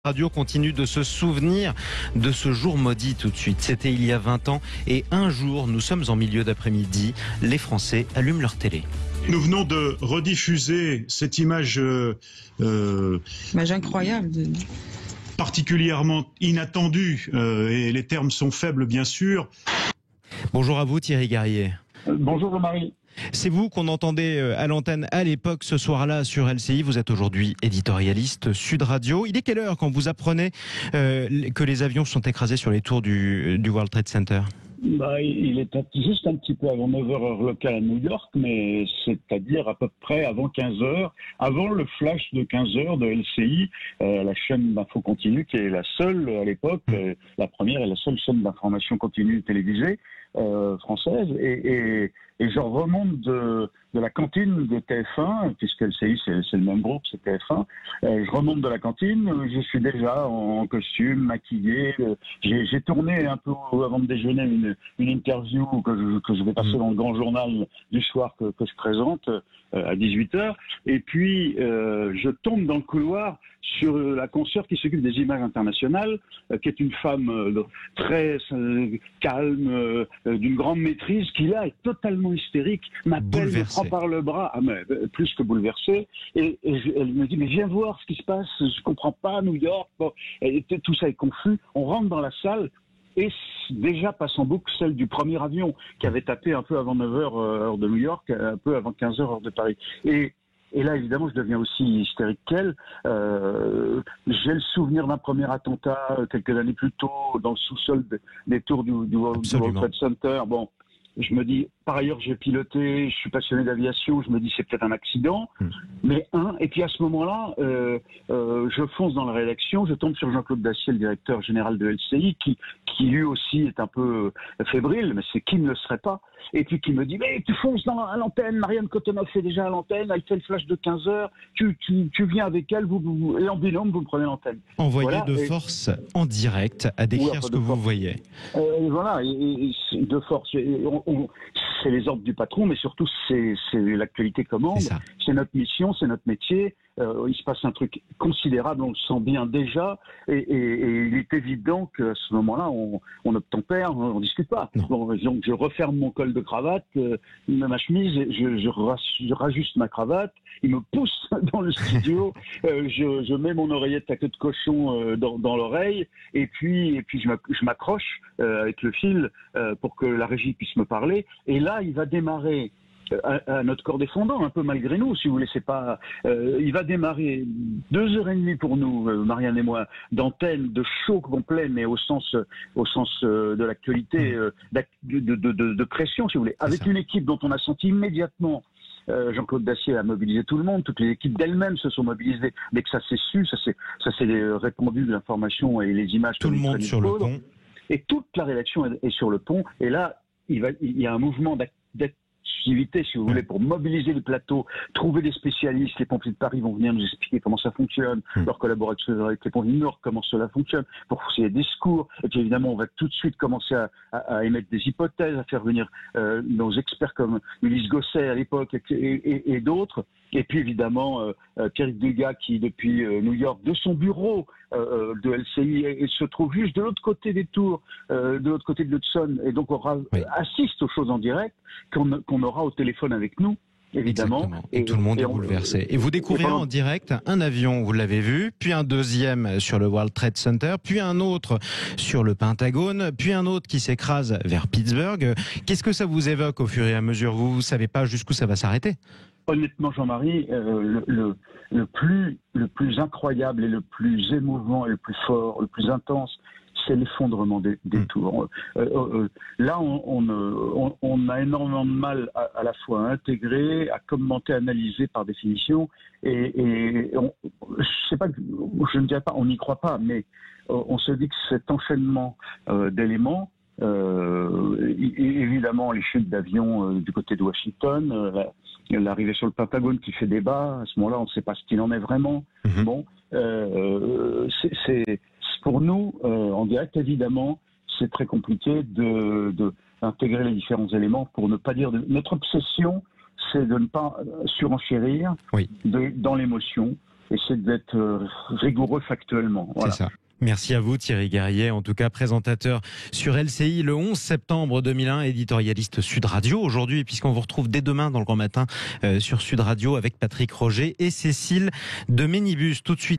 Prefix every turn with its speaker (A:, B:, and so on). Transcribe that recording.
A: Radio continue de se souvenir de ce jour maudit tout de suite. C'était il y a 20 ans et un jour, nous sommes en milieu d'après-midi, les Français allument leur télé.
B: Nous venons de rediffuser cette image
C: incroyable.
B: Particulièrement inattendue, et les termes sont faibles bien sûr.
A: Bonjour à vous Thierry Garrier.
D: Bonjour Jean-Marie.
A: C'est vous qu'on entendait à l'antenne à l'époque ce soir-là sur LCI. Vous êtes aujourd'hui éditorialiste Sud Radio. Il est quelle heure quand vous apprenez que les avions sont écrasés sur les tours du World Trade Center ?
D: Il est juste un petit peu avant 9h heure locale à New York, mais c'est-à-dire à peu près avant 15h, avant le flash de 15h de LCI, la chaîne d'info continue qui est la seule à l'époque, la première et la seule chaîne d'information continue télévisée française, et je remonte de la cantine de TF1, puisque LCI c'est le même groupe, c'est TF1. Je remonte de la cantine, je suis déjà en costume, maquillé. J'ai tourné un peu avant de déjeuner une interview que je vais passer dans le grand journal du soir que je présente à 18h. Et puis je tombe dans le couloir sur la consoeur qui s'occupe des images internationales, qui est une femme très calme, d'une grande maîtrise, qui là est totalement hystérique, m'appelle, me prend par le bras, plus que bouleversée, et elle me dit mais viens voir ce qui se passe, je comprends pas, New York, bon, et tout ça est confus. On rentre dans la salle et déjà passe en boucle celle du premier avion qui avait tapé un peu avant 9h heure de New York, un peu avant 15h heure de Paris. Et là, évidemment, je deviens aussi hystérique qu'elle. J'ai le souvenir d'un premier attentat quelques années plus tôt dans le sous-sol des tours du World Trade Center. Bon, je me dis, par ailleurs, j'ai piloté, je suis passionné d'aviation, je me dis c'est peut-être un accident, et puis à ce moment-là, je fonce dans la rédaction, je tombe sur Jean-Claude Dacier, le directeur général de LCI, qui lui aussi est un peu fébrile, mais c'est qui ne le serait pas, et puis qui me dit, mais tu fonces à l'antenne, Marianne Cottonov est déjà à l'antenne, elle fait le flash de 15h, tu viens avec elle, et en binôme, vous me prenez l'antenne.
A: Envoyé de force en direct à décrire ce que vous voyez.
D: Voilà, et de force. C'est les ordres du patron, mais surtout c'est l'actualité commande. C'est notre mission, c'est notre métier. Il se passe un truc considérable, on le sent bien déjà, et il est évident qu'à ce moment-là, on obtempère, on discute pas. Bon, donc je referme mon col de cravate, ma chemise, je rajuste ma cravate, il me pousse dans le studio, je mets mon oreillette à queue de cochon dans l'oreille, et puis je m'accroche avec le fil pour que la régie puisse me parler, et là il va démarrer à notre corps défendant, un peu malgré nous, si vous voulez, c'est pas. Il va démarrer 2h30 pour nous, Marianne et moi, d'antenne, de show complet, mais au sens de l'actualité, de pression, si vous voulez, avec une équipe dont on a senti immédiatement. Jean-Claude Dacier a mobilisé tout le monde, toutes les équipes d'elles-mêmes se sont mobilisées, mais que ça s'est su, ça s'est répandu, l'information et les images.
A: Tout le monde sur le pont.
D: Et toute la rédaction est sur le pont, et là, il y a un mouvement d'activité, si vous voulez, pour mobiliser le plateau, trouver des spécialistes. Les pompiers de Paris vont venir nous expliquer comment ça fonctionne, leurs collaborateurs avec les pompiers du Nord, comment cela fonctionne, pour faire des discours. Et puis évidemment, on va tout de suite commencer à émettre des hypothèses, à faire venir nos experts comme Ulysse Gosset à l'époque et d'autres. Et puis évidemment, Pierre Degas qui, depuis New York, de son bureau de LCI, se trouve juste de l'autre côté des tours, de l'autre côté de l'Hudson, et donc on assiste aux choses en direct qu'on aura au téléphone avec nous. Évidemment.
A: Exactement. Et tout le monde est bouleversé. Et vous découvrez en direct un avion, vous l'avez vu, puis un deuxième sur le World Trade Center, puis un autre sur le Pentagone, puis un autre qui s'écrase vers Pittsburgh. Qu'est-ce que ça vous évoque au fur et à mesure ? Vous ne savez pas jusqu'où ça va s'arrêter ?
D: Honnêtement, Jean-Marie, le plus incroyable et le plus émouvant et le plus fort, le plus intense, c'est l'effondrement des tours. Là, on a énormément de mal à la fois à intégrer, à commenter, à analyser par définition. Et je ne dirais pas, on n'y croit pas, mais on se dit que cet enchaînement d'éléments, évidemment les chutes d'avions du côté de Washington, l'arrivée sur le Pentagone qui fait débat, à ce moment-là on ne sait pas ce qu'il en est vraiment. Bon, c'est pour nous en direct évidemment c'est très compliqué d'intégrer les différents éléments, pour ne pas dire notre obsession c'est de ne pas surenchérir dans l'émotion. essaie d'être rigoureux factuellement. Voilà.
A: C'est ça. Merci à vous Thierry Guerrier, en tout cas présentateur sur LCI le 11 septembre 2001, éditorialiste Sud Radio aujourd'hui, puisqu'on vous retrouve dès demain dans le Grand Matin sur Sud Radio avec Patrick Roger et Cécile de Ménibus. Tout de suite.